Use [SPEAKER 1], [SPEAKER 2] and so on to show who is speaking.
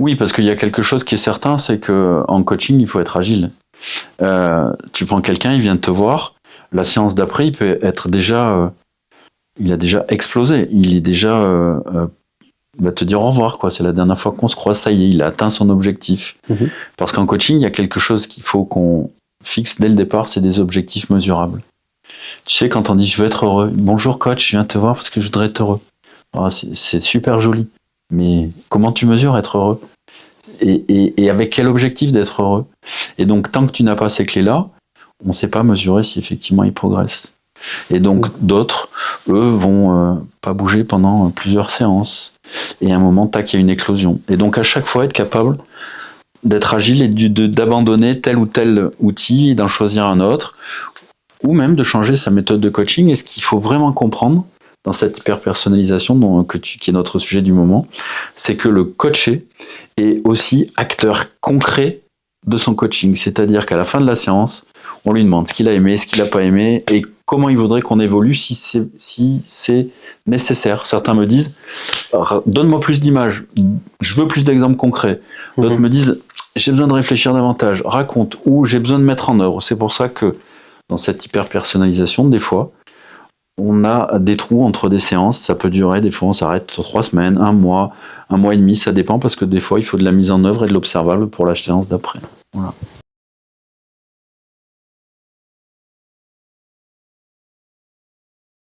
[SPEAKER 1] Oui, parce qu'il y a quelque chose qui est certain, c'est que en coaching, il faut être agile. Tu prends quelqu'un, il vient de te voir, la séance d'après, il peut être déjà, il a déjà explosé, il est déjà, il va te dire au revoir, quoi. C'est la dernière fois qu'on se croise, ça y est, il a atteint son objectif.
[SPEAKER 2] Mhm.
[SPEAKER 1] Parce qu'en coaching, il y a quelque chose qu'il faut qu'on fixe dès le départ, c'est des objectifs mesurables. Tu sais, quand on dit je veux être heureux, bonjour coach, je viens te voir parce que je voudrais être heureux. Ah, c'est super joli, mais comment tu mesures être heureux? Et avec quel objectif d'être heureux? Et donc, tant que tu n'as pas ces clés-là, on ne sait pas mesurer si effectivement ils progressent. Et donc, d'autres, eux, vont pas bouger pendant plusieurs séances. Et à un moment, tac, il y a une éclosion. Et donc, à chaque fois, être capable d'être agile et d'abandonner tel ou tel outil et d'en choisir un autre, ou même de changer sa méthode de coaching. Et ce qu'il faut vraiment comprendre dans cette hyper-personnalisation qui est notre sujet du moment, c'est que le coaché est aussi acteur concret de son coaching. C'est-à-dire qu'à la fin de la séance, on lui demande ce qu'il a aimé, ce qu'il n'a pas aimé, et comment il voudrait qu'on évolue si c'est nécessaire. Certains me disent, donne-moi plus d'images, je veux plus d'exemples concrets. D'autres me disent, j'ai besoin de réfléchir davantage, raconte, ou j'ai besoin de mettre en œuvre. C'est pour ça que dans cette hyper-personnalisation, des fois, on a des trous entre des séances, ça peut durer, des fois on s'arrête sur 3 semaines, 1 mois et demi, ça dépend, parce que des fois il faut de la mise en œuvre et de l'observable pour la séance d'après. Voilà.